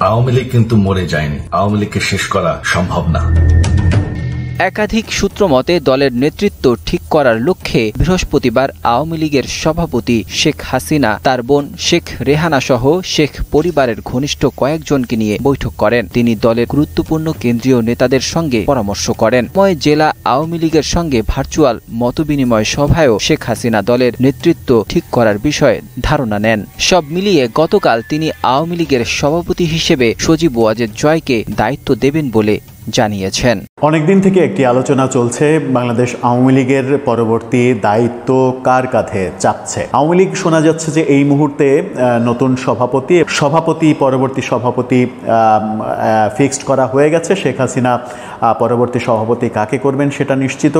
আওয়ামী লীগ কিন্তু মরে যায়নি। আওয়ামী লীগকে শেষ করা সম্ভব না। একাধিক সূত্র মতে দলের নেতৃত্ব ঠিক করার লক্ষ্যে বৃহস্পতিবার আওয়ামী লীগের সভাপতি শেখ হাসিনা তার বোন শেখ রেহানা সহ শেখ পরিবারের ঘনিষ্ঠ কয়েকজনকে নিয়ে বৈঠক করেন। তিনি দলের গুরুত্বপূর্ণ কেন্দ্রীয় নেতাদের সঙ্গে পরামর্শ করেন। জেলা আওয়ামী লীগের সঙ্গে ভার্চুয়াল মতবিনিময় সভায়ও শেখ হাসিনা দলের নেতৃত্ব ঠিক করার বিষয়ে ধারণা নেন। সব মিলিয়ে গতকাল তিনি আওয়ামী লীগের সভাপতি হিসেবে সজীব ওয়াজেদ জয়কে দায়িত্ব দেবেন বলে জানিয়েছেন। অনেকদিন থেকে একটি আলোচনা চলছে, বাংলাদেশ আওয়ামী লীগের পরবর্তী দায়িত্ব কার কাঁধে চাপছে। আওয়ামী লীগ শোনা যাচ্ছে যে এই মুহূর্তে নতুন পরবর্তী সভাপতি ফিক্সড করা হয়ে গেছে। শেখ হাসিনা পরবর্তী সভাপতি কাকে করবেন সেটা নিশ্চিত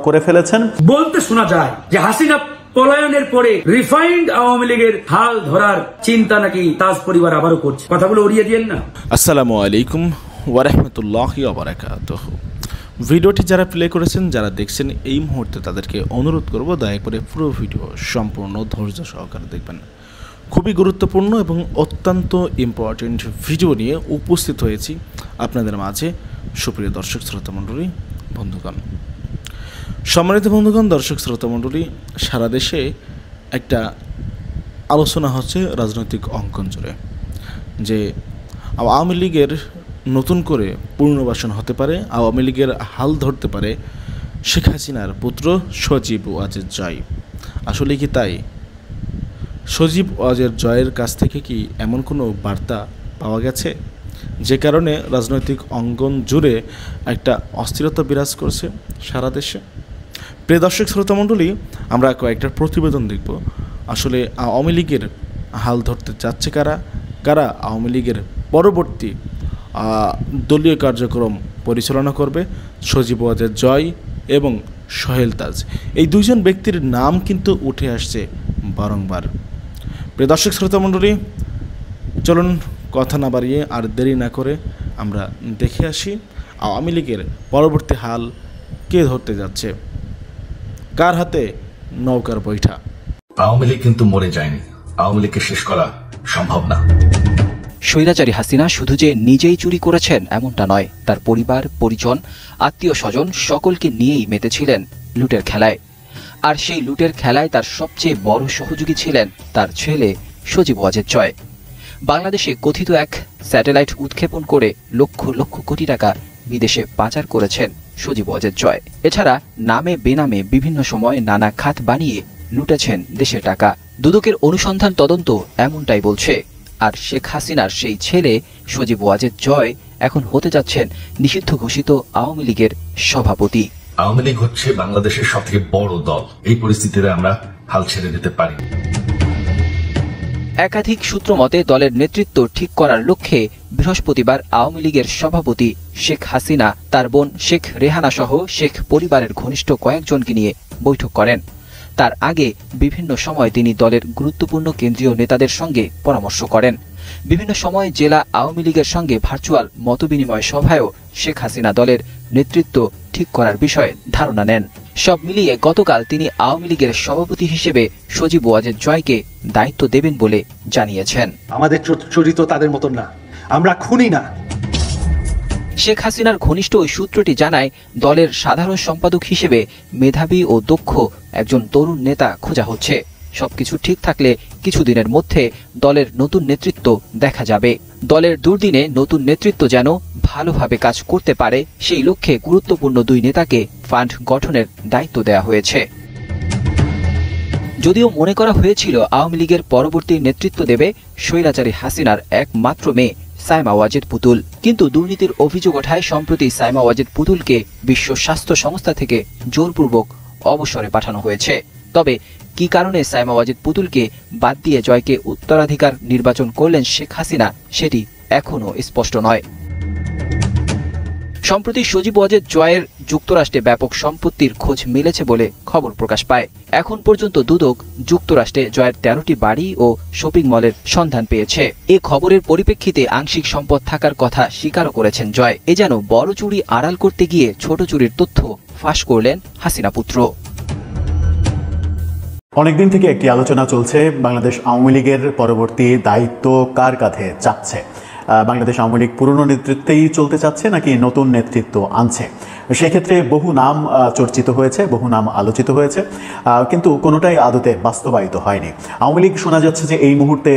করে ফেলেছেন। বলতে শোনা যায় যে হাসিনা পলায়নের পরে রিফাইন্ড আওয়ামী লীগের হাল ধরার চিন্তা নাকি তাজ পরিবার আবারও করছে। কথাগুলো উড়িয়ে দিয়েন না। আসসালামু আলাইকুম ওয়া রাহমাতুল্লাহি ওয়া বারাকাতুহু। ভিডিওটি যারা প্লে করেছেন, যারা দেখছেন এই মুহূর্তে, তাদেরকে অনুরোধ করব দয়া করে পুরো ভিডিও সম্পূর্ণ ধৈর্য সহকারে দেখবেন। খুবই গুরুত্বপূর্ণ এবং অত্যন্ত ইম্পর্টেন্ট ভিডিও নিয়ে উপস্থিত হয়েছি আপনাদের মাঝে। সুপ্রিয় দর্শক শ্রোতা মণ্ডলী, বন্ধুগণ, সম্মানিত বন্ধুগণ, দর্শক শ্রোতা মণ্ডলী, সারা দেশে একটা আলোচনা হচ্ছে রাজনৈতিক অঙ্কন জুড়ে যে আওয়ামী লীগের নতুন করে পুনর্বাসন হতে পারে, আওয়ামী লীগের হাল ধরতে পারে শেখ হাসিনার পুত্র সজীব ওয়াজেদ জয়। আসলে কি তাই? সজীব ওয়াজেদ জয়ের কাছ থেকে কি এমন কোনো বার্তা পাওয়া গেছে যে কারণে রাজনৈতিক অঙ্গন জুড়ে একটা অস্থিরতা বিরাজ করছে সারা দেশে? প্রিয় দর্শক শ্রোতা মণ্ডলী, আমরা কয়েকটা প্রতিবেদন দেখব। আসলে আওয়ামী লীগের হাল ধরতে যাচ্ছে কারা আওয়ামী লীগের পরবর্তী দলীয় কার্যক্রম পরিচালনা করবে সজীব ওয়াজেদ জয় এবং সোহেল তাজ। এই দুইজন ব্যক্তির নাম কিন্তু উঠে আসছে বারংবার। প্রিয় দর্শক শ্রোতা মণ্ডলী, চলুন কথা না বাড়িয়ে আর দেরি না করে আমরা দেখে আসি আওয়ামী লীগের পরবর্তী হাল কে ধরতে যাচ্ছে, কার হাতে নৌকার বৈঠা। আওয়ামী লীগ কিন্তু মরে যায়নি। আওয়ামী লীগকে শেষ করা সম্ভব না। স্বৈরাচারী হাসিনা শুধু যে নিজেই চুরি করেছেন এমনটা নয়, তার পরিবার, পরিজন, আত্মীয় স্বজন সকলকে নিয়েই মেতেছিলেন লুটের খেলায়। আর সেই লুটের খেলায় তার সবচেয়ে বড় সহযোগী ছিলেন তার ছেলে সজীব ওয়াজেদ জয়। বাংলাদেশে কথিত এক স্যাটেলাইট উৎক্ষেপণ করে লক্ষ লক্ষ কোটি টাকা বিদেশে পাচার করেছেন সজীব ওয়াজেদ জয়। এছাড়া নামে বেনামে বিভিন্ন সময় নানা খাত বানিয়ে লুটেছেন দেশের টাকা। দুদকের অনুসন্ধান তদন্ত এমনটাই বলছে। আর শেখ হাসিনার সেই ছেলে সজীব ওয়াজেদ জয় এখন হতে যাচ্ছেন নিষিদ্ধ ঘোষিত আওয়ামী লীগের সভাপতি। আওয়ামী লীগ হচ্ছে বাংলাদেশের সবথেকে বড় দল। এই পরিস্থিতিতে আমরা হাল ছেড়ে দিতে পারি। একাধিক সূত্র মতে দলের নেতৃত্ব ঠিক করার লক্ষ্যে বৃহস্পতিবার আওয়ামী লীগের সভাপতি শেখ হাসিনা তার বোন শেখ রেহানা সহ শেখ পরিবারের ঘনিষ্ঠ কয়েকজনকে নিয়ে বৈঠক করেন। তার আগে বিভিন্ন সময় তিনি দলের গুরুত্বপূর্ণ কেন্দ্রীয় নেতাদের সঙ্গে পরামর্শ করেন। বিভিন্ন সময় জেলা আওয়ামী লীগের সঙ্গে ভার্চুয়াল মতবিনিময় সভায়ও শেখ হাসিনা দলের নেতৃত্ব ঠিক করার বিষয়ে ধারণা নেন। সব মিলিয়ে গতকাল তিনি আওয়ামী লীগের সভাপতি হিসেবে সজীব ওয়াজেদ জয়কে দায়িত্ব দেবেন বলে জানিয়েছেন। আমাদের চরিত্র তাদের মতন না, আমরা খুনি না। শেখ হাসিনার ঘনিষ্ঠ ওই সূত্রটি জানায়, দলের সাধারণ সম্পাদক হিসেবে মেধাবী ও দক্ষ একজন তরুণ নেতা খোঁজা হচ্ছে। সবকিছু ঠিক থাকলে কিছুদিনের মধ্যে দলের নতুন নেতৃত্ব দেখা যাবে। দলের দুর্দিনে নতুন নেতৃত্ব যেন ভালোভাবে কাজ করতে পারে সেই লক্ষ্যে গুরুত্বপূর্ণ দুই নেতাকে ফান্ড গঠনের দায়িত্ব দেওয়া হয়েছে। যদিও মনে করা হয়েছিল আওয়ামী লীগের পরবর্তী নেতৃত্ব দেবে স্বৈরাচারী হাসিনার একমাত্র মেয়ে সাইমা ওয়াজেদ পুতুল, কিন্তু দুর্নীতির অভিযোগ ওঠায় সম্প্রতি সাইমা ওয়াজেদ পুতুলকে বিশ্ব স্বাস্থ্য সংস্থা থেকে জোরপূর্বক অবসরে পাঠানো হয়েছে। তবে কি কারণে সাইমা ওয়াজেদ পুতুলকে বাদ দিয়ে জয়কে উত্তরাধিকার নির্বাচন করলেন শেখ হাসিনা সেটি এখনও স্পষ্ট নয়। সম্প্রতি সজীব ওয়াজেদ জয়ের যুক্তরাষ্ট্রে ব্যাপক সম্পত্তির খোঁজ মিলেছে বলে খবর প্রকাশ পায়। এখন পর্যন্ত দুদক যুক্তরাষ্ট্রে জয়ের 13টি বাড়ি ও শপিং মলের সন্ধান পেয়েছে। এ খবরের পরিপ্রেক্ষিতে আংশিক সম্পদ থাকার কথা স্বীকারও করেছেন জয়। এ যেন বড় চুরি আড়াল করতে গিয়ে ছোট চুরির তথ্য ফাঁস করলেন হাসিনা পুত্র। অনেকদিন থেকে একটি আলোচনা চলছে, বাংলাদেশ আওয়ামী লীগের পরবর্তী দায়িত্ব কার কাঁধে চাপছে। বাংলাদেশ আওয়ামী লীগ পুরনো নেতৃত্বেই চলতে চাচ্ছে নাকি নতুন নেতৃত্ব আনছে। সেক্ষেত্রে বহু নাম চর্চিত হয়েছে, বহু নাম আলোচিত হয়েছে, কিন্তু কোনোটাই আদতে বাস্তবায়িত হয়নি। আওয়ামী লীগ শোনা যাচ্ছে যে এই মুহূর্তে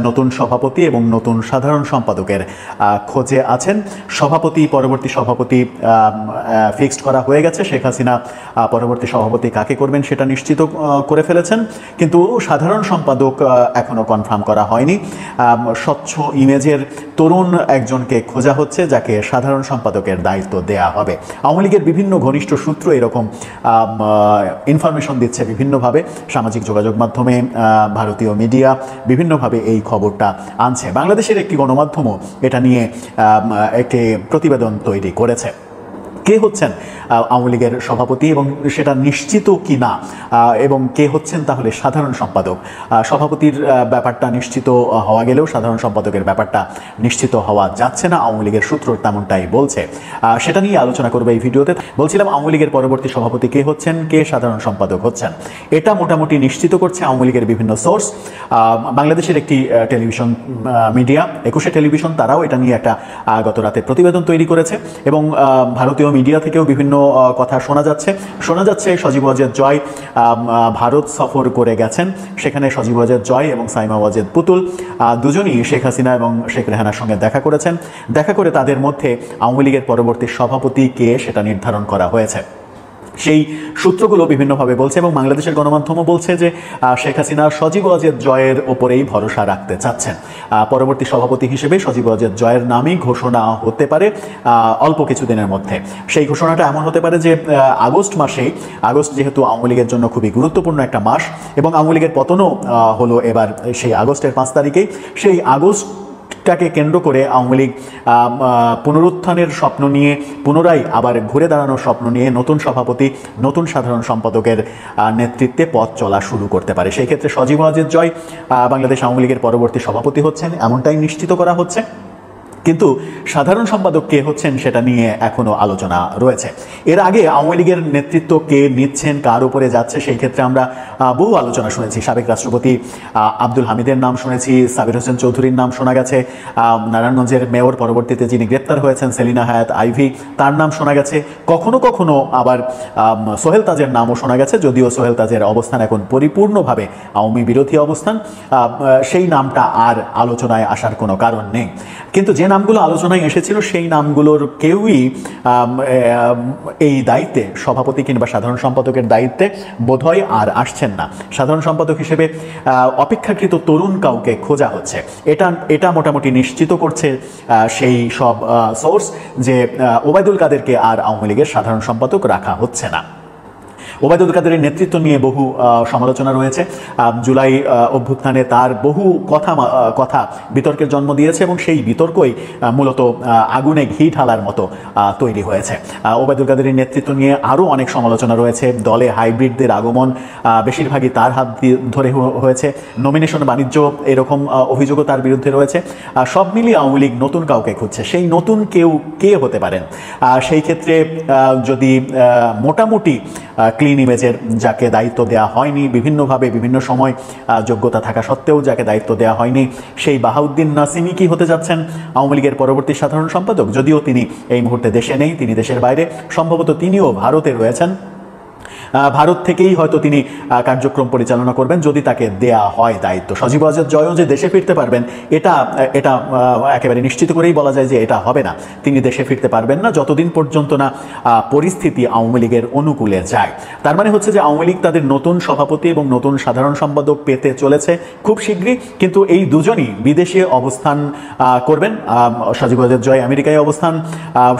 নতুন সভাপতি এবং নতুন সাধারণ সম্পাদকের খোঁজে আছেন। সভাপতি, পরবর্তী সভাপতি ফিক্সড করা হয়ে গেছে। শেখ হাসিনা পরবর্তী সভাপতি কাকে করবেন সেটা নিশ্চিত করে ফেলেছেন, কিন্তু সাধারণ সম্পাদক এখনো কনফার্ম করা হয়নি। স্বচ্ছ ইমেজের তরুণ একজনকে খোঁজা হচ্ছে যাকে সাধারণ সম্পাদকের দায়িত্ব দেয়া হবে। আওয়ামী লীগের বিভিন্ন ঘনিষ্ঠ সূত্র এরকম ইনফরমেশন দিচ্ছে বিভিন্নভাবে, সামাজিক যোগাযোগ মাধ্যমে, ভারতীয় মিডিয়া বিভিন্নভাবে এই খবরটা আনছে। বাংলাদেশের একটি গণমাধ্যমও এটা নিয়ে একটি প্রতিবেদন তৈরি করেছে। কে হচ্ছেন আওয়ামী লীগের সভাপতি এবং সেটা নিশ্চিত কি না, এবং কে হচ্ছেন তাহলে সাধারণ সম্পাদক। সভাপতির ব্যাপারটা নিশ্চিত হওয়া গেলেও সাধারণ সম্পাদকের ব্যাপারটা নিশ্চিত হওয়া যাচ্ছে না, আওয়ামী লীগের সূত্র তেমনটাই বলছে। সেটা নিয়ে আলোচনা করবো এই ভিডিওতে। বলছিলাম আওয়ামী লীগের পরবর্তী সভাপতি কে হচ্ছেন, কে সাধারণ সম্পাদক হচ্ছেন, এটা মোটামুটি নিশ্চিত করছে আওয়ামী লীগের বিভিন্ন সোর্স। বাংলাদেশের একটি টেলিভিশন মিডিয়া, 21 টেলিভিশন, তারাও এটা নিয়ে একটা গত রাতে প্রতিবেদন তৈরি করেছে এবং ভারতীয় মিডিয়া থেকেও বিভিন্ন কথা শোনা যাচ্ছে। সজীব ওয়াজেদ জয় ভারত সফর করে গেছেন, সেখানে সজীব ওয়াজেদ জয় এবং সাইমা ওয়াজেদ পুতুল দুজনই শেখ হাসিনা এবং শেখ রেহানার সঙ্গে দেখা করেছেন। দেখা করে তাদের মধ্যে আওয়ামী লীগের পরবর্তী সভাপতি কে সেটা নির্ধারণ করা হয়েছে। সেই সূত্রগুলো বিভিন্নভাবে বলছে এবং বাংলাদেশের গণমাধ্যমও বলছে যে শেখ হাসিনা সজীব ওয়াজেদ জয়ের ওপরেই ভরসা রাখতে চাচ্ছেন। পরবর্তী সভাপতি হিসেবে সজীব ওয়াজেদ জয়ের নামই ঘোষণা হতে পারে অল্প কিছুদিনের মধ্যে। সেই ঘোষণাটা এমন হতে পারে যে আগস্ট মাসেই, আগস্ট যেহেতু আওয়ামী লীগের জন্য খুবই গুরুত্বপূর্ণ একটা মাস এবং আওয়ামী লীগের পতনও হলো এবার সেই আগস্টের 5 তারিখেই, সেই আগস্টটাকে কেন্দ্র করে আওয়ামী লীগ পুনরুত্থানের স্বপ্ন নিয়ে, পুনরায় আবার ঘুরে দাঁড়ানোর স্বপ্ন নিয়ে নতুন সভাপতি, নতুন সাধারণ সম্পাদকের নেতৃত্বে পথ চলা শুরু করতে পারে। সেই ক্ষেত্রে সজীব ওয়াজেদ জয় বাংলাদেশ আওয়ামী লীগের পরবর্তী সভাপতি হচ্ছেন এমনটাই নিশ্চিত করা হচ্ছে, কিন্তু সাধারণ সম্পাদক কে হচ্ছেন সেটা নিয়ে এখনো আলোচনা রয়েছে। এর আগে আওয়ামী লীগের নেতৃত্ব কে নিচ্ছেন, কার উপরে যাচ্ছে, সেই ক্ষেত্রে আমরা বহু আলোচনা শুনেছি। সাবেক রাষ্ট্রপতি আব্দুল হামিদের নাম শুনেছি, সাবির হোসেন চৌধুরীর নাম শোনা গেছে, নারায়ণগঞ্জের মেয়র পরবর্তীতে যিনি গ্রেপ্তার হয়েছেন সেলিনা হায়াত আইভি, তার নাম শোনা গেছে। কখনো কখনো আবার সোহেল তাজের নামও শোনা গেছে, যদিও সোহেল তাজের অবস্থান এখন পরিপূর্ণভাবে আওয়ামী বিরোধী অবস্থান, সেই নামটা আর আলোচনায় আসার কোনো কারণ নেই। কিন্তু যে নামগুলো আলোচনায় এসেছিল সেই নামগুলোর কেউই এই দায়িত্বে, সভাপতি কিংবা সাধারণ সম্পাদকের দায়িত্বে বোধহয় আর আসছেন না। সাধারণ সম্পাদক হিসেবে অপেক্ষাকৃত তরুণ কাউকে খোঁজা হচ্ছে, এটা মোটামুটি নিশ্চিত করছে সেই সব সোর্স যে ওবায়দুল কাদেরকে আর আওয়ামী লীগের সাধারণ সম্পাদক রাখা হচ্ছে না। ওবায়দুল কাদেরের নেতৃত্ব নিয়ে বহু সমালোচনা রয়েছে। জুলাই অভ্যুত্থানে তার বহু কথা বিতর্কের জন্ম দিয়েছে এবং সেই বিতর্কই মূলত আগুনে ঘি ঢালার মতো তৈরি হয়েছে। ওবায়দুল কাদেরের নেতৃত্ব নিয়ে আরও অনেক সমালোচনা রয়েছে। দলে হাইব্রিডদের আগমন বেশিরভাগই তার হাত ধরে হয়েছে, নমিনেশন বাণিজ্য এরকম অভিযোগও তার বিরুদ্ধে রয়েছে। সব মিলিয়ে আওয়ামী লীগ নতুন কাউকে খুঁজছে। সেই নতুন কেউ কে হতে পারেন? সেই ক্ষেত্রে যদি মোটামুটি ক্লিন ইমেজের যাকে দায়িত্ব দেওয়া হয়নি, বিভিন্নভাবে বিভিন্ন সময় যোগ্যতা থাকা সত্ত্বেও যাকে দায়িত্ব দেওয়া হয়নি, সেই বাহাউদ্দিন নাসিমি কি হতে যাচ্ছেন আওয়ামী লীগের পরবর্তী সাধারণ সম্পাদক? যদিও তিনি এই মুহূর্তে দেশে নেই, তিনি দেশের বাইরে, সম্ভবত তিনিও ভারতে রয়েছেন। ভারত থেকেই হয়তো তিনি কার্যক্রম পরিচালনা করবেন যদি তাকে দেয়া হয় দায়িত্ব। সজীব ওয়াজেদ জয়ও যে দেশে ফিরতে পারবেন এটা একেবারে নিশ্চিত করেই বলা যায় যে এটা হবে না। তিনি দেশে ফিরতে পারবেন না যতদিন পর্যন্ত না পরিস্থিতি আওয়ামী লীগের অনুকূলে যায়। তার মানে হচ্ছে যে আওয়ামী লীগ তাদের নতুন সভাপতি এবং নতুন সাধারণ সম্পাদক পেতে চলেছে খুব শীঘ্রই, কিন্তু এই দুজনই বিদেশে অবস্থান করবেন। সজীব ওয়াজেদ জয় আমেরিকায় অবস্থান,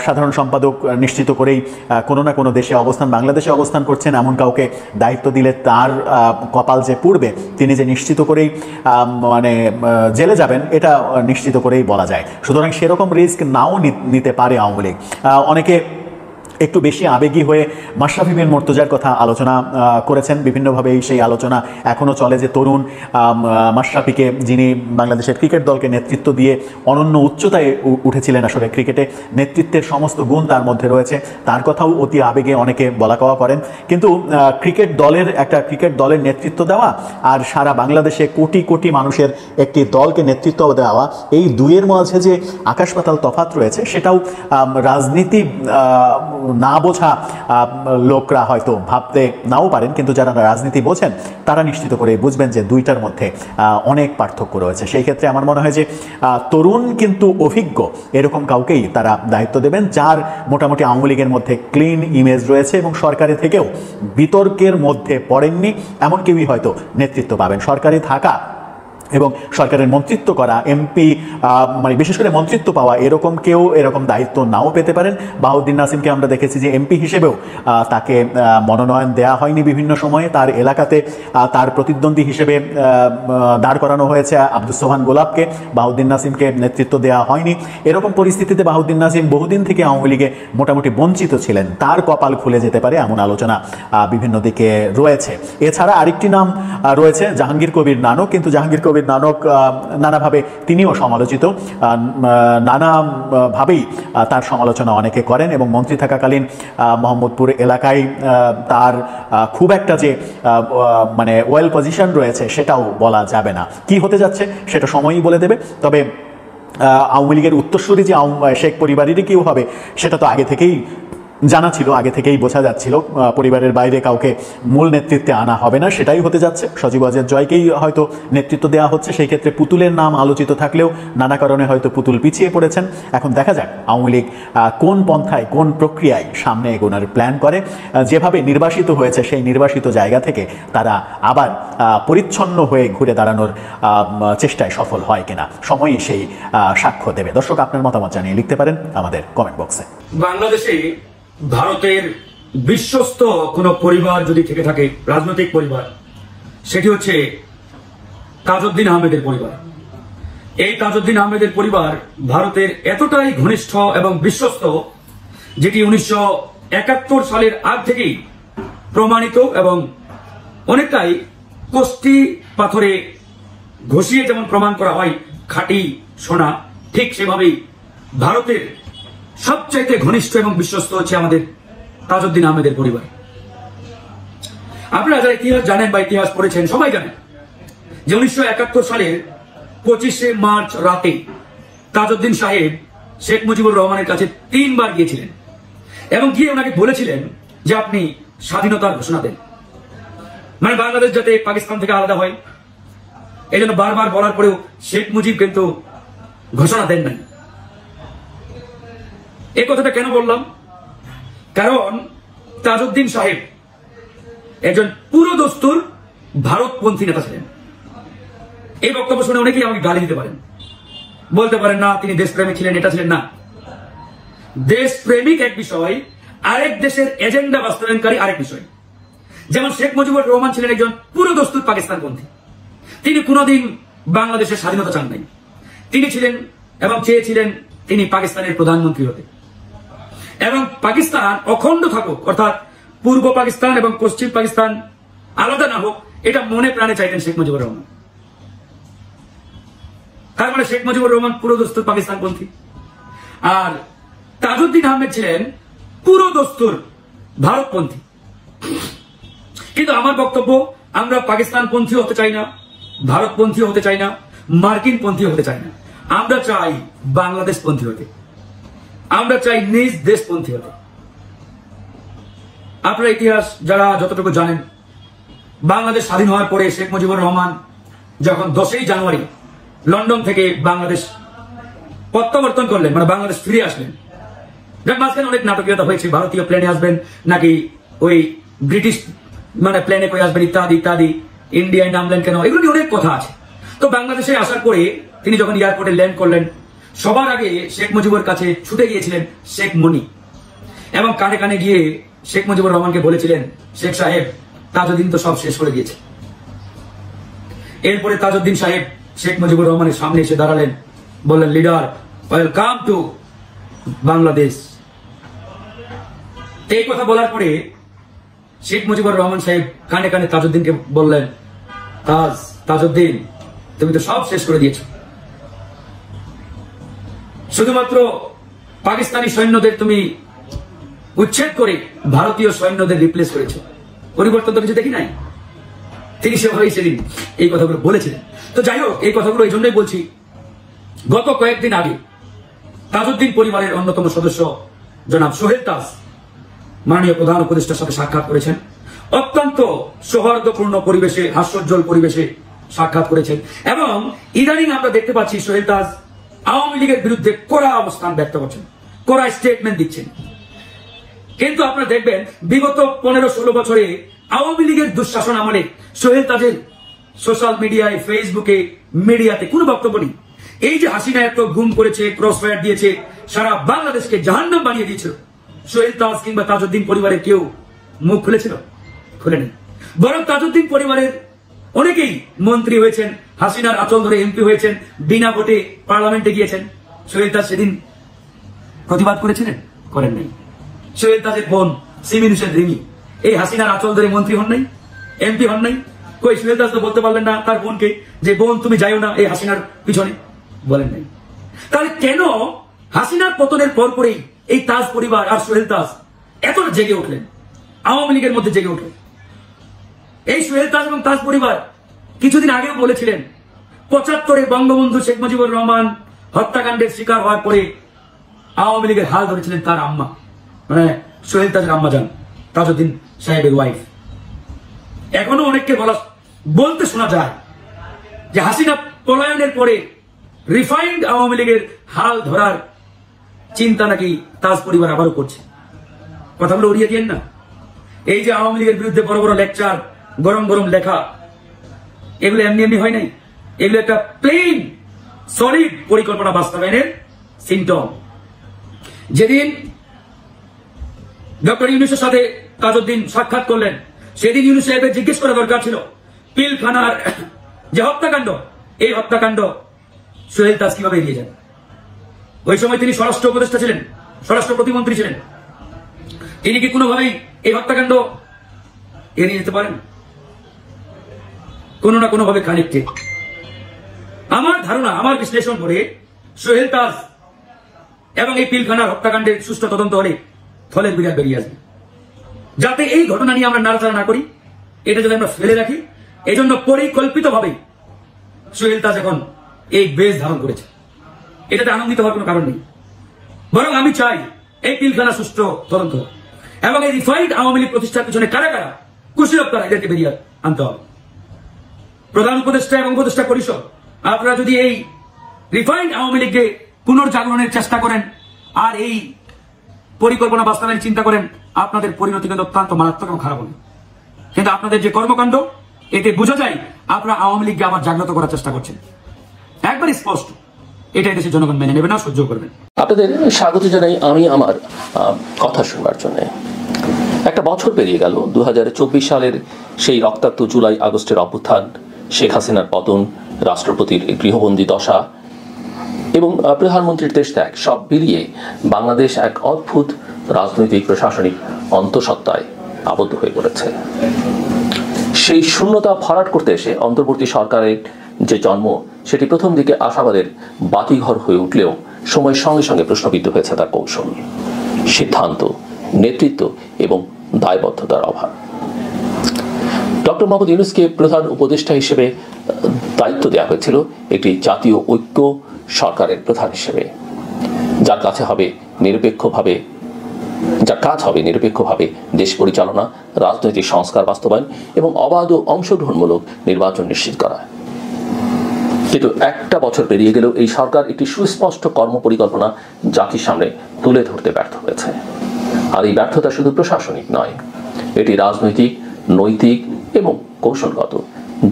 সাধারণ সম্পাদক নিশ্চিত করেই কোনো না কোনো দেশে অবস্থান, বাংলাদেশে অবস্থান করছেন। এমন কাউকে দায়িত্ব দিলে তার কপাল যে পুড়বে, তিনি যে নিশ্চিত করেই মানে জেলে যাবেন, এটা নিশ্চিত করেই বলা যায়। সুতরাং সেরকম রিস্ক নাও নিতে পারে আওয়ামী লীগ। অনেকে একটু বেশি আবেগী হয়ে মাশরাফি বিন মুর্তজার কথা আলোচনা করেছেন বিভিন্নভাবে। সেই আলোচনা এখনও চলে যে তরুণ মাশরাফিকে, যিনি বাংলাদেশের ক্রিকেট দলকে নেতৃত্ব দিয়ে অনন্য উচ্চতায় উঠেছিলেন, আসলে ক্রিকেটে নেতৃত্বের সমস্ত গুণ তার মধ্যে রয়েছে, তার কথাও অতি আবেগে অনেকে বলা কওয়া করেন। কিন্তু ক্রিকেট দলের নেতৃত্ব দেওয়া আর সারা বাংলাদেশে কোটি কোটি মানুষের একটি দলকে নেতৃত্ব দেওয়া, এই দুইয়ের মাঝে যে আকাশ পাতাল তফাৎ রয়েছে, সেটাও রাজনীতি না বোঝা লোকরা হয়তো ভাবতে নাও পারেন, কিন্তু যারা রাজনীতি বোঝেন তারা নিশ্চিত করে বুঝবেন যে দুইটার মধ্যে অনেক পার্থক্য রয়েছে। সেই ক্ষেত্রে আমার মনে হয় যে তরুণ কিন্তু অভিজ্ঞ এরকম কাউকেই তারা দায়িত্ব দেবেন, যার মোটামুটি আওয়ামী লীগের মধ্যে ক্লিন ইমেজ রয়েছে এবং সরকারে থেকেও বিতর্কের মধ্যে পড়েননি এমন কেউই হয়তো নেতৃত্ব পাবেন। সরকারে থাকা এবং সরকারের মন্ত্রিত্ব করা, এমপি মানে বিশেষ করে মন্ত্রিত্ব পাওয়া, এরকম কেউ এরকম দায়িত্ব নাও পেতে পারেন। বাহাউদ্দিন নাসিমকে আমরা দেখেছি যে এমপি হিসেবেও তাকে মনোনয়ন দেয়া হয়নি বিভিন্ন সময়ে, তার এলাকাতে তার প্রতিদ্বন্দ্বী হিসেবে দাঁড় করানো হয়েছে আব্দুস সোবহান গোলাপকে, বাহাউদ্দিন নাসিমকে নেতৃত্ব দেওয়া হয়নি। এরকম পরিস্থিতিতে বাহাউদ্দিন নাসিম বহুদিন থেকে আওয়ামী লীগে মোটামুটি বঞ্চিত ছিলেন, তার কপাল খুলে যেতে পারে এমন আলোচনা বিভিন্ন দিকে রয়েছে। এছাড়া আরেকটি নাম রয়েছে জাহাঙ্গীর কবির নানক, কিন্তু জাহাঙ্গীর কবির নানক নানাভাবে তিনিও সমালোচিত, নানাভাবেই তার সমালোচনা অনেকে করেন এবং মন্ত্রী থাকাকালীন মোহাম্মদপুর এলাকায় তার খুব একটা যে মানে ওয়েল পজিশন রয়েছে সেটাও বলা যাবে না। কি হতে যাচ্ছে সেটা সময়ই বলে দেবে। তবে আওয়ামী লীগের উত্তরসূরি যে শেখ পরিবারেরই কেউ হবে সেটা তো আগে থেকেই জানা ছিল, আগে থেকেই বোঝা যাচ্ছিল। পরিবারের বাইরে কাউকে মূল নেতৃত্বে আনা হবে না, সেটাই হতে যাচ্ছে। সজীব ওয়াজেদ জয়কেই হয়তো নেতৃত্ব দেওয়া হচ্ছে। সেই ক্ষেত্রে পুতুলের নাম আলোচিত থাকলেও নানা কারণে হয়তো পুতুল পিছিয়ে পড়েছেন। এখন দেখা যাক আওয়ামী লীগ কোন পন্থায়, কোন প্রক্রিয়ায় সামনে এগোনোর প্ল্যান করে। যেভাবে নির্বাসিত হয়েছে সেই নির্বাসিত জায়গা থেকে তারা আবার পরিচ্ছন্ন হয়ে ঘুরে দাঁড়ানোর চেষ্টায় সফল হয় কিনা, সময়ই সেই সাক্ষ্য দেবে। দর্শক, আপনার মতামত জানিয়ে লিখতে পারেন আমাদের কমেন্ট বক্সে। বাংলাদেশে ভারতের বিশ্বস্ত কোন পরিবার যদি থেকে থাকে, রাজনৈতিক পরিবার, সেটি হচ্ছে তাজউদ্দিন আহমেদের পরিবার। এই তাজউদ্দিন আহমেদের পরিবার ভারতের এতটাই ঘনিষ্ঠ এবং বিশ্বস্ত, যেটি 1971 সালের আগ থেকেই প্রমাণিত এবং অনেকটাই কষ্টি পাথরে ঘষিয়ে যেমন প্রমাণ করা হয় খাঁটি সোনা, ঠিক সেভাবেই ভারতের সবচাইতে ঘনিষ্ঠ এবং বিশ্বস্ত হচ্ছে আমাদের তাজউদ্দিন আহমেদের পরিবার। আপনারা যারা ইতিহাস জানেন বা ইতিহাস পড়েছেন সবাই জানেন যে 1971 সালের 25শে মার্চ রাতে তাজউদ্দিন সাহেব শেখ মুজিবুর রহমানের কাছে 3 বার গিয়েছিলেন এবং গিয়ে ওনাকে বলেছিলেন যে আপনি স্বাধীনতার ঘোষণা দেন, মানে বাংলাদেশ যাতে পাকিস্তান থেকে আলাদা হয়। এই জন্য বারবার বলার পরেও শেখ মুজিব কিন্তু ঘোষণা দেন নাই। এই কথাটা কেন বললাম? কারণ তাজউদ্দিন সাহেব একজন পুরো দস্তুর ভারতপন্থী নেতা ছিলেন। এই বক্তব্য শুনে অনেকেই আমাকে গালি দিতে পারেন, বলতে পারেন না তিনি দেশপ্রেমিক ছিলেন, এটা ছিলেন না। দেশপ্রেমিক এক বিষয়, আরেক দেশের এজেন্ডা বাস্তবায়নকারী আরেক বিষয়। যেমন শেখ মুজিবুর রহমান ছিলেন একজন পুরো দস্তুর পাকিস্তানপন্থী। তিনি কোনোদিন বাংলাদেশের স্বাধীনতা চান নাই। তিনি ছিলেন এবং চেয়েছিলেন তিনি পাকিস্তানের প্রধানমন্ত্রী হতে এবং পাকিস্তান অখণ্ড থাকুক, অর্থাৎ পূর্ব পাকিস্তান এবং পশ্চিম পাকিস্তান আলাদা না হোক, এটা মনে প্রাণে চাইতেন শেখ মুজিবুর রহমান। তার মানে শেখ মুজিবুর রহমান পুরো দস্তুর পাকিস্তানপন্থী, আর তাজউদ্দিন আহমেদ ছিলেন পুরো দস্তুর ভারতপন্থী। কিন্তু আমার বক্তব্য, আমরা পাকিস্তানপন্থী হতে চাই না, ভারতপন্থী হতে চাই না, মার্কিন পন্থী হতে চাই না। আমরা চাই বাংলাদেশপন্থী হতে, আমরা চাই নিজ দেশপন্থী হতে। আপনারা ইতিহাস যারা যতটুকু জানেন, বাংলাদেশ স্বাধীন হওয়ার পরে শেখ মুজিবুর রহমান যখন 10ই জানুয়ারি লন্ডন থেকে বাংলাদেশ প্রত্যাবর্তন করলেন, মানে বাংলাদেশ ফিরে আসলেন, মাঝখানে অনেক নাটকীয়তা হয়েছে, ভারতীয় প্লেনে আসবেন নাকি ওই ব্রিটিশ মানে প্লেনে করে আসবেন ইত্যাদি ইত্যাদি, ইন্ডিয়ায় নামলেন কেন, এগুলো নিয়ে অনেক কথা আছে। তো বাংলাদেশে আসার পরে তিনি যখন এয়ারপোর্টে ল্যান্ড করলেন, সবার আগে শেখ মুজিবুর কাছে ছুটে গিয়েছিলেন শেখ মনি এবং কানে কানে গিয়ে শেখ মুজিবুর রহমানকে বলেছিলেন, শেখ সাহেব তাজউদ্দিন তো সব শেষ করে দিয়েছে। এরপরে তাজউদ্দিন সাহেব শেখ মুজিবুর রহমানের সামনে এসে দাঁড়ালেন, বললেন, লিডার ওয়েলকাম টু বাংলাদেশ। এই কথা বলার পরে শেখ মুজিবুর রহমান সাহেব কানে কানে তাজউদ্দিনকে বললেন, তাজউদ্দিন, তুমি তো সব শেষ করে দিয়েছো, শুধুমাত্র পাকিস্তানি সৈন্যদের তুমি উচ্ছেদ করে ভারতীয় সৈন্যদের রিপ্লেস করেছো, পরিবর্তন তো কিছু দেখি নাই। তিনি সেভাবেই সেদিন এই কথাগুলো বলেছিলেন। তো যাই হোক, এই কথাগুলো এই জন্যই বলছি, গত কয়েকদিন আগে তাজউদ্দিন পরিবারের অন্যতম সদস্য জনাব সোহেল তাজ মাননীয় প্রধান উপদেষ্টার সাথে সাক্ষাৎ করেছেন। অত্যন্ত সৌহার্দ্যপূর্ণ পরিবেশে, হাস্যোজ্জ্বল পরিবেশে সাক্ষাৎ করেছেন। এবং ইদানিং আমরা দেখতে পাচ্ছি সোহেল তাজ আওয়ামী লীগের বিরুদ্ধে কড়া অবস্থান ব্যক্ত করছেন, কড়া স্টেটমেন্ট দিচ্ছেন। কিন্তু আপনারা দেখবেন বিগত 15-16 বছরে আওয়ামী লীগের দুঃশাসন আমলে সোহেল তাজের সোশ্যাল মিডিয়ায়, ফেসবুকে, মিডিয়াতে কোনো বক্তব্য নেই। এই যে হাসিনা এত গুম করেছে, ক্রসফায়ার দিয়েছে, সারা বাংলাদেশকে জাহান্নাম বানিয়ে দিয়েছিল, সোহেল তাজ কিংবা তাজউদ্দিন পরিবারের কেউ মুখ খুলেছিল? খুলেনি। বরং তাজউদ্দিন পরিবারের অনেকেই মন্ত্রী হয়েছেন, হাসিনার আঁচল ধরে এমপি হয়েছেন, বিনা ভোটে পার্লামেন্টে গিয়েছেন। সোহেল তাজ সেদিন প্রতিবাদ করেছিলেন? করেন নাই। সোহেল তাজের বোন সিমিন হোসেন রিমি এই হাসিনার আঁচল ধরে মন্ত্রী হন নাই, এমপি হন নাই? কই সোহেল তাজ তো বলতে পারলেন না তার বোনকে যে বোন তুমি যাইও না এই হাসিনার পিছনে, বলেন নাই। তাহলে কেন হাসিনার পতনের পরপরই এই তাজ পরিবার আর সোহেল তাজ এতটা জেগে উঠলেন, আওয়ামী লীগের মধ্যে জেগে উঠলেন? এই সোহেল তাজ এবং তাজ পরিবার কিছুদিন আগেও বলেছিলেন 75-এ বঙ্গবন্ধু শেখ মুজিবুর রহমান হত্যাকাণ্ডের শিকার হওয়ার পরে আওয়ামী লীগের হাল ধরেছিলেন তার আম্মা, মানে সোহেল তাজের আম্মা যান, তাজউদ্দিন সাহেবের ওয়াইফ। এখনো অনেককে বলতে শোনা যায় যে হাসিনা পলায়নের পরে রিফাইন্ড আওয়ামী লীগের হাল ধরার চিন্তা নাকি তাজ পরিবার আবারও করছে। কথাগুলো উড়িয়ে দিয়েন না। এই যে আওয়ামী লীগের বিরুদ্ধে বড় বড় লেকচার, গরম গরম লেখা, এগুলো এমনি এমনি হয় নাই। এগুলো একটা প্লেন সলিড পরিকল্পনা বাস্তবায়নের সিম্পটম। যেদিন ডক্টর ইউনূসের সাথে তাজউদ্দিন সাক্ষাৎ করলেন, সেদিন ইউনূস সাহেবের জিজ্ঞেস করা দরকার ছিল পিলখানার যে হত্যাকাণ্ড, এই হত্যাকাণ্ড সোহেল তাজ কিভাবে এগিয়ে যান। ওই সময় তিনি স্বরাষ্ট্র উপদেষ্টা ছিলেন, স্বরাষ্ট্র প্রতিমন্ত্রী ছিলেন। তিনি কি কোনোভাবেই এই হত্যাকাণ্ড এড়িয়ে যেতে পারেন? কোনো না কোনো ভাবে কানেক্টেড। আমার ধারণা, আমার বিশ্লেষণ করে সোহেল তাজ এবং এই পিলখানার হত্যাকাণ্ডের সুষ্ঠু তদন্ত হলে ফলের বিরাট বেরিয়ে আসবে। যাতে এই ঘটনা নিয়ে আমরা নাড়াচাড়া না করি, এটা যদি আমরা ফেলে রাখি, এই জন্য পরিকল্পিতভাবে সোহেল তাজ এখন এই বেশ ধারণ করেছে। এটাতে আনন্দিত হওয়ার কোনো কারণ নেই। বরং আমি চাই এই পিলখানা সুষ্ঠু তদন্ত এবং এই রিফাইন্ড আওয়ামী লীগ প্রতিষ্ঠার পিছনে কারা কারা কুশীলব তারা, এদেরকে বেরিয়ে আনতে হবে। প্রধান উপদেষ্টা এবং উপদেষ্টা পরিষদ, আপনারা যদি এই রিফাইন্ড আওয়ামী লীগকে পুনর্জাগরণের চেষ্টা করেন আর এই পরিকল্পনা বাস্তবায়নের চিন্তা করেন, আপনাদের পরিণতি কিন্তু অত্যন্ত মারাত্মক এবং খারাপ হবে। কিন্তু আপনাদের যে কর্মকাণ্ড, এতে বোঝা যায় আপনারা আওয়ামী লীগকে আবার জাগ্রত করার চেষ্টা করছেন। একবারই স্পষ্ট, এটাই দেশের জনগণ মেনে নেবে না, সহ্য করবেন। আপনাদের স্বাগত জানাই আমি আমার কথা শুনবার জন্য। একটা বছর পেরিয়ে গেল 2024 সালের সেই রক্তাক্ত জুলাই আগস্টের অভ্যুত্থান, শেখ হাসিনার পতন, রাষ্ট্রপতির গৃহবন্দী দশা এবং প্রধানমন্ত্রীর দেশ ত্যাগ, সব মিলিয়ে বাংলাদেশ এক অদ্ভুত রাজনৈতিক প্রশাসনিক অন্তঃসত্ত্বায় আবদ্ধ হয়ে পড়েছে। সেই শূন্যতা ভরাট করতে এসে অন্তর্বর্তী সরকারের যে জন্ম, সেটি প্রথম দিকে আশাবাদের বাতিঘর হয়ে উঠলেও সময়ের সঙ্গে সঙ্গে প্রশ্নবিদ্ধ হয়েছে তার কৌশল, সিদ্ধান্ত, নেতৃত্ব এবং দায়বদ্ধতার অভাব। ডক্টর মোহাম্মদ ইউনূসকে প্রধান উপদেষ্টা হিসেবে দায়িত্ব দেওয়া হয়েছিল একটি জাতীয় ঐক্য সরকারের প্রধান হিসেবে, যার কাজ হবে নিরপেক্ষভাবে দেশ পরিচালনা, রাজনৈতিক সংস্কার বাস্তবায়ন এবং অবাধ ও অংশগ্রহণমূলক নির্বাচন নিশ্চিত করা। কিন্তু একটা বছর পেরিয়ে গেলেও এই সরকার একটি সুস্পষ্ট কর্মপরিকল্পনা জাতির সামনে তুলে ধরতে ব্যর্থ হয়েছে। আর এই ব্যর্থতা শুধু প্রশাসনিক নয়, এটি রাজনৈতিক, নৈতিক এবং কৌশলগত,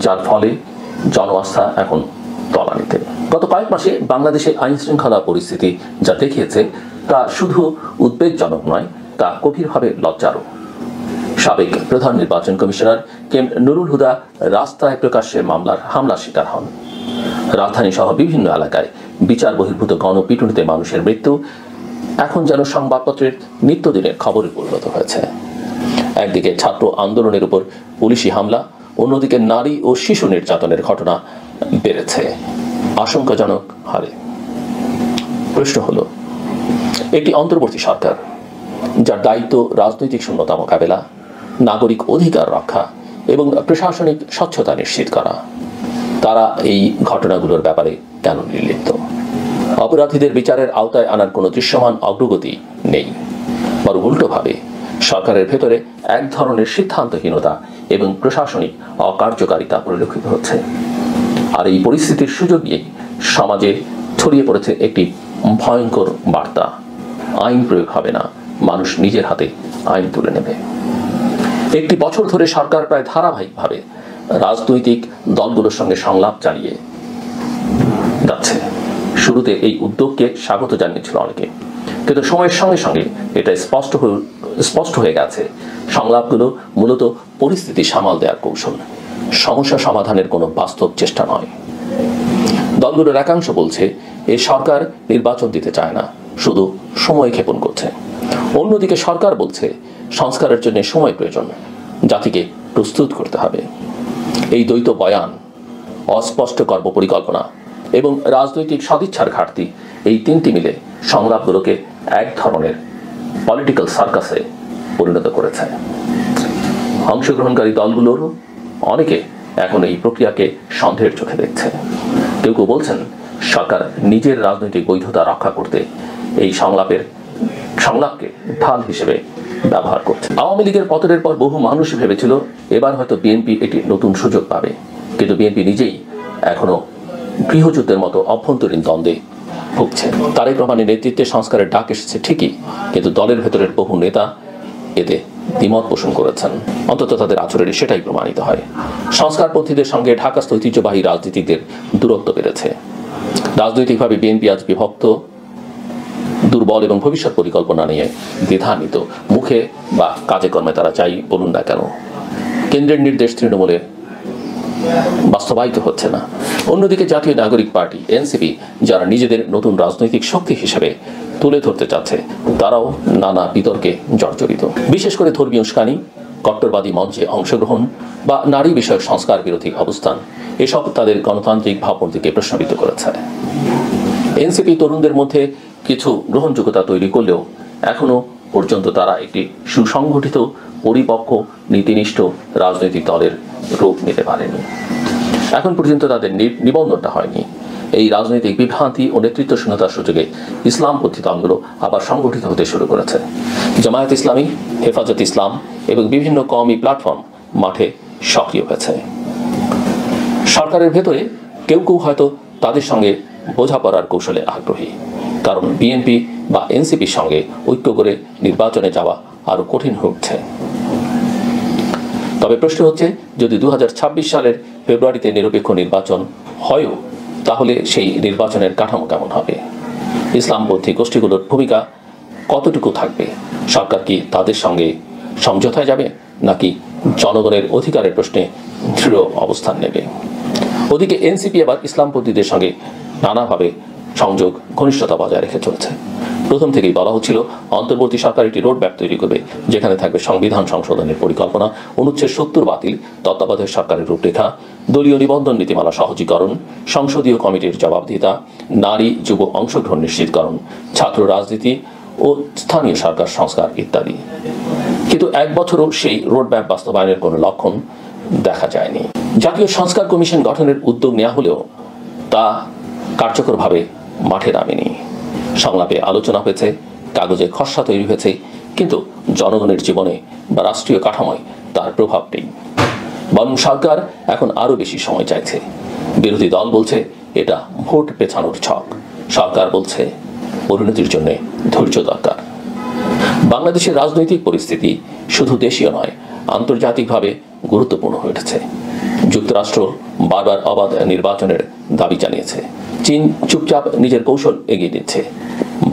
যার ফলে জনআস্থা এখন তলানিতে। গত কয়েক মাসে বাংলাদেশের আইন শৃঙ্খলা পরিস্থিতি যা দেখিয়েছে তা শুধু উদ্বেগজনক নয়, তা গভীরভাবে লজ্জারও। সাবেক প্রধান নির্বাচন কমিশনার কে নুরুল হুদা রাস্তায় প্রকাশ্যে হামলার শিকার হন। রাজধানী সহ বিভিন্ন এলাকায় বিচার বহির্ভূত গণপিটুনিতে মানুষের মৃত্যু এখন যেন সংবাদপত্রের নিত্যদিনের খবরে পরিণত হয়েছে। একদিকে ছাত্র আন্দোলনের উপর পুলিশি হামলা, অন্যদিকে নারী ও শিশু নির্যাতনের ঘটনা বেড়েছে আশঙ্কাজনক হারে। প্রশ্ন হলো, একটি অন্তর্বর্তী সরকার যার দায়িত্ব রাজনৈতিক শূন্যতা মোকাবেলা, নাগরিক অধিকার রক্ষা এবং প্রশাসনিক স্বচ্ছতা নিশ্চিত করা, তারা এই ঘটনাগুলোর ব্যাপারে কেন নির্লিপ্ত? অপরাধীদের বিচারের আওতায় আনার কোনো দৃশ্যমান অগ্রগতি নেই, বরং উল্টোভাবে সরকারের ভেতরে এক ধরনের সিদ্ধান্তহীনতা এবং প্রশাসনিক অকার্যকারিতা পরিলক্ষিত হচ্ছে। আর এই পরিস্থিতির সুযোগ নিয়ে সমাজে ছড়িয়ে পড়েছে একটি ভয়ঙ্কর বার্তা: আইন প্রয়োগ হবে না, মানুষ নিজের হাতে আইন তুলে নেবে। একটি বছর ধরে সরকার প্রায় ধারাবাহিকভাবে রাজনৈতিক দলগুলোর সঙ্গে সংলাপ চালিয়ে যাচ্ছে। শুরুতে এই উদ্যোগকে স্বাগত জানিয়েছিল অনেকে, কিন্তু সময়ের সঙ্গে সঙ্গে এটা স্পষ্ট হয়ে গেছে সংলাপগুলো মূলত পরিস্থিতি সামাল দেওয়ার কৌশল, সমস্যা সমাধানের কোনো বাস্তব চেষ্টা নয়। দলগুলোর একাংশ বলছে এই সরকার নির্বাচন দিতে চায় না, শুধু সময় ক্ষেপণ করছে। অন্যদিকে সরকার বলছে সংস্কারের জন্য সময় প্রয়োজন, জাতিকে প্রস্তুত করতে হবে। এই দ্বৈত বয়ান, অস্পষ্ট কর্মপরিকল্পনা এবং রাজনৈতিক সদিচ্ছার ঘাটতি, এই তিনটি মিলে সংলাপগুলোকে এক ধরনের পলিটিক্যাল সার্কাসে পরিণত করেছে। অংশগ্রহণকারী দলগুলোর অনেকে এখন এই প্রক্রিয়াকে সন্দেহের চোখে দেখছে। কেউ কেউ বলছেন সরকার নিজের রাজনৈতিক বৈধতা রক্ষা করতে এই সংলাপকে ঢাল হিসেবে ব্যবহার করছে। আওয়ামী লীগের পতনের পর বহু মানুষ ভেবেছিল এবার হয়তো বিএনপি একটি নতুন সুযোগ পাবে, কিন্তু বিএনপি নিজেই এখনো গৃহযুদ্ধের মতো অভ্যন্তরীণ দ্বন্দ্বে ভুগছে। তারেক রহমানের নেতৃত্বে সংস্কারের ডাক এসেছে ঠিকই, কিন্তু দলের ভেতরের বহু নেতা এতে দ্বিমত পোষণ করেছেন। অন্তত তাদের আচরণে সেটাই প্রমাণিত হয়। সংস্কারপন্থীদের সঙ্গে ঢাকাস্থ ঐতিহ্যবাহী রাজনীতিকদের দূরত্ব বেড়েছে। রাজনৈতিকভাবে বিএনপি আজ বিভক্ত, দুর্বল এবং ভবিষ্যৎ পরিকল্পনা নিয়ে দ্বিধান্বিত। মুখে বা কাজে কর্মে তারা যাই বলুন না কেন, কেন্দ্রের নির্দেশ তৃণমূলে বাস্তবায়িত হচ্ছে না। অন্যদিকে জাতীয় নাগরিক পার্টি এনসিপি, যারা নিজেদের নতুন রাজনৈতিক শক্তি হিসেবে তুলে ধরতে চাচ্ছে, তারাও নানা বিতর্কে জর্জরিত। বিশেষ করে ধর্মীয় উস্কানি, কট্টরবাদী মঞ্চে অংশগ্রহণ বা নারী বিষয়ক সংস্কার বিরোধী অবস্থান, এসব তাদের গণতান্ত্রিক ভাবমূর্তিকে প্রশ্নবিদ্ধ করেছে। এনসিপি তরুণদের মধ্যে কিছু গ্রহণযোগ্যতা তৈরি করলেও এখনো পর্যন্ত তারা একটি সুসংগঠিত, পরিপক্ক, নীতিনিষ্ঠ রাজনৈতিক দলের রূপ নিতে পারেনি। এখন পর্যন্ত তাদের নিবন্ধনটা হয়নি। এই রাজনৈতিক বিভ্রান্তি ও নেতৃত্ব শূন্যতার সুযোগে ইসলামপন্থী দলগুলো আবার সংগঠিত হতে শুরু করেছে। জামায়াত ইসলামী, হেফাজত ইসলাম এবং বিভিন্ন কওমি প্ল্যাটফর্ম মাঠে সক্রিয় হয়েছে। সরকারের ভেতরে কেউ কেউ হয়তো তাদের সঙ্গে বোঝাপড়ার কৌশলে আগ্রহী, কারণ বিএনপি বা এনসিপির সঙ্গে ঐক্য করে নির্বাচনে যাওয়া আরো কঠিন হয়ে উঠছে। তবে প্রশ্ন হচ্ছে, যদি 2026 সালের ফেব্রুয়ারিতে নিরপেক্ষ নির্বাচন হয়ও, তাহলে সেই নির্বাচনের কাঠামো কেমন হবে? ইসলামপন্থী গোষ্ঠীগুলোর ভূমিকা কতটুকু থাকবে? সরকার কি তাদের সঙ্গে সমঝোতায় যাবে, নাকি জনগণের অধিকারের প্রশ্নে দৃঢ় অবস্থান নেবে? ওদিকে এনসিপি আবার ইসলামপন্থীদের সঙ্গে নানাভাবে সংযোগ, ঘনিষ্ঠতা বজায় রেখে চলেছে। প্রথম থেকেই বলা হচ্ছিল অন্তর্বর্তী সরকার একটি রোডম্যাপ তৈরি করবে, যেখানে থাকবে সংবিধান সংশোধনের পরিকল্পনা, অনুচ্ছেদ 70 বাতিল, তত্ত্বাবধায়ক সরকারের রূপরেখা, দলীয় নিবন্ধন নীতিমালা সহজীকরণ, সংসদীয় কমিটির জবাবদিহিতা, নারী যুব অংশগ্রহণ নিশ্চিতকরণ, ছাত্র রাজনীতি ও স্থানীয় সরকার সংস্কার ইত্যাদি। কিন্তু এক বছরও সেই রোডম্যাপ বাস্তবায়নের কোনো লক্ষণ দেখা যায়নি। জাতীয় সংস্কার কমিশন গঠনের উদ্যোগ নেওয়া হলেও তা কার্যকরভাবে মাঠে নামেনি। সংলাপে আলোচনা হয়েছে, কাগজে খসড়া তৈরি হয়েছে, কিন্তু জনগণের জীবনে বা রাষ্ট্রীয় কাঠামোয় তার প্রভাব নেই। বরং সরকার এখন আরো বেশি সময় চাইছে। বিরোধী দল বলছে এটা ভোট পেছানোর ছক, সরকার বলছে পরিণতির জন্য ধৈর্য দরকার। বাংলাদেশের রাজনৈতিক পরিস্থিতি শুধু দেশীয় নয়, আন্তর্জাতিকভাবে গুরুত্বপূর্ণ হয়ে উঠেছে। যুক্তরাষ্ট্র বারবার অবাধ নির্বাচনের দাবি জানিয়েছে। চীন চুপচাপ নিজের কৌশল এগিয়ে দিচ্ছে।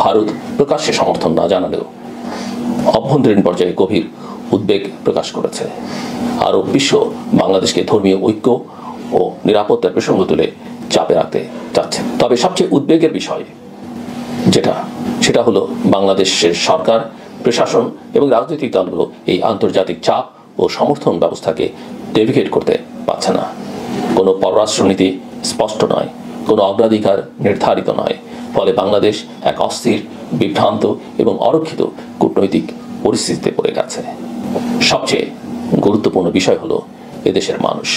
ভারত প্রকাশ্যে সমর্থন না জানালেও অভ্যন্তরীণ পর্যায়ে গভীর উদ্বেগ প্রকাশ করেছে। আরও বিশ্ব বাংলাদেশকে ধর্মীয় ঐক্য ও নিরাপত্তার প্রসঙ্গ তুলে চাপে রাখতে চাচ্ছে। তবে সবচেয়ে উদ্বেগের বিষয় যেটা, সেটা হলো বাংলাদেশের সরকার, প্রশাসন এবং রাজনৈতিক দলগুলো এই আন্তর্জাতিক চাপ ও সমর্থন ব্যবস্থাকে নেভিগেট করতে পারছে না। কোনো পররাষ্ট্রনীতি স্পষ্ট নয়, কোনো অগ্রাধিকার নির্ধারিত নয়, ফলে বাংলাদেশ এক অস্থির, বিভ্রান্ত এবং অরক্ষিত কূটনৈতিক পরিস্থিতিতে পড়ে গেছে। সবচেয়ে গুরুত্বপূর্ণ বিষয় হলো এদেশের মানুষ।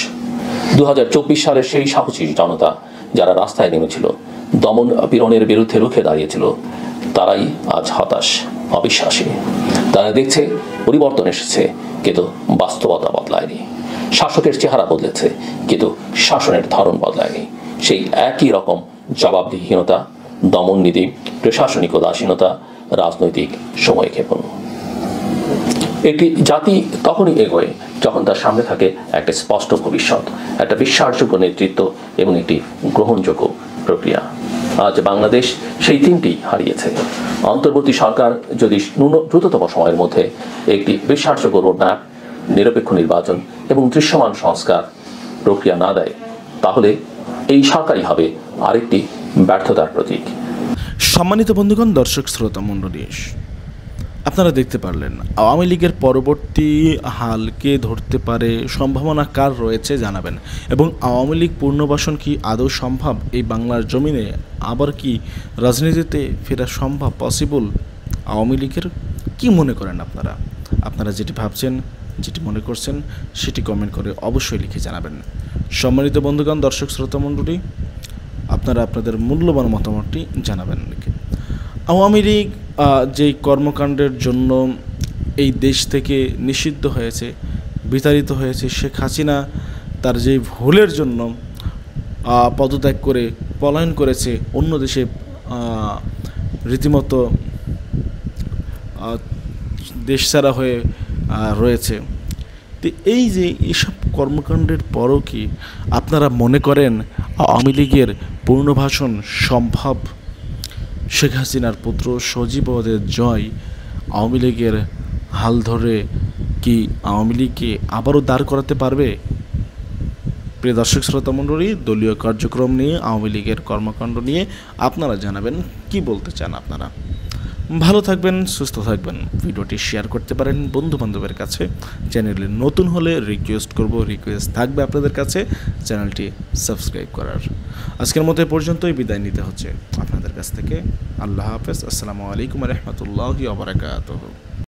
2024 সালের সেই সাহসী জনতা যারা রাস্তায় নেমেছিল, দমন পীড়নের বিরুদ্ধে রুখে দাঁড়িয়েছিল, তারাই আজ হতাশ, অবিশ্বাসী। তারা দেখছে পরিবর্তন এসেছে, কিন্তু বাস্তবতা বদলায়নি। শাসকের চেহারা বদলেছে, কিন্তু শাসনের ধরন বদলায়নি। সেই একই রকম জবাবদিহিহীনতা, দমন নীতি, প্রশাসনিক উদাসীনতা, রাজনৈতিক সময়ক্ষেপণ। একটি জাতি তখনই এগোয় যখন তার সামনে থাকে একটা স্পষ্ট ভবিষ্যৎ, একটা বিশ্বাসযোগ্য নেতৃত্ব এবং একটি গ্রহণযোগ্য প্রক্রিয়া। আজ বাংলাদেশ সেই তিনটি হারিয়েছে। অন্তর্বর্তী সরকার যদি দ্রুততম সময়ের মধ্যে একটি বিশ্বাসযোগ্য রোডম্যাপ, নিরপেক্ষ নির্বাচন এবং দৃশ্যমান সংস্কার প্রক্রিয়া না দেয়, তাহলে এই সরকারই হবে আরেকটি ব্যর্থতার প্রতীক। সম্মানিত বন্ধুগণ, দর্শক শ্রোতা মণ্ডলী, আপনারা দেখতে পারলেন আওয়ামী লীগের পরবর্তী হালকে ধরতে পারে সম্ভাবনা কার রয়েছে জানাবেন, এবং আওয়ামী লীগ পুনর্বাসন কি আদৌ সম্ভব? এই বাংলার জমিনে আবার কি রাজনীতিতে ফেরা সম্ভব, পসিবল? আওয়ামী লীগের কি মনে করেন আপনারা যেটি ভাবছেন, যেটি মনে করছেন, সেটি কমেন্ট করে অবশ্যই লিখে জানাবেন। সম্মানিত বন্ধুগণ, দর্শক শ্রোতা মণ্ডলী, আপনারা আপনাদের মূল্যবান মতামতটি জানাবেন লিখে। আওয়ামী লীগ যেই কর্মকাণ্ডের জন্য এই দেশ থেকে নিষিদ্ধ হয়েছে, বিতাড়িত হয়েছে, শেখ হাসিনা তার যেই ভুলের জন্য পদত্যাগ করে পলায়ন করেছে, অন্য দেশে রীতিমতো দেশছাড়া হয়ে রয়েছে, তো এই যে এইসব কর্মকাণ্ডের পরও কি আপনারা মনে করেন আওয়ামী লীগের পুনর্বাসন সম্ভব? শেখ হাসিনার পুত্র সজীবদের জয় আওয়ামী লীগের হাল ধরে কি আওয়ামী লীগকে আবারও দাঁড় করাতে পারবে? প্রিয় দর্শক শ্রোতা মণ্ডলী, দলীয় কার্যক্রম নিয়ে, আওয়ামী লীগের কর্মকাণ্ড নিয়ে আপনারা জানাবেন, কি বলতে চান আপনারা। ভালো থাকবেন, সুস্থ থাকবেন। ভিডিওটি শেয়ার করতে পারেন বন্ধু বান্ধবের কাছে। চ্যানেলে নতুন হলে রিকোয়েস্ট থাকবে আপনাদের কাছে চ্যানেলটি সাবস্ক্রাইব করার। আজকের মতো এ পর্যন্তই বিদায় নিতে হচ্ছে আপনাদের কাছ থেকে। আল্লাহ হাফেজ। আসসালামু আলাইকুম রহমতুল্লাহি ওয়া বারাকাতুহু।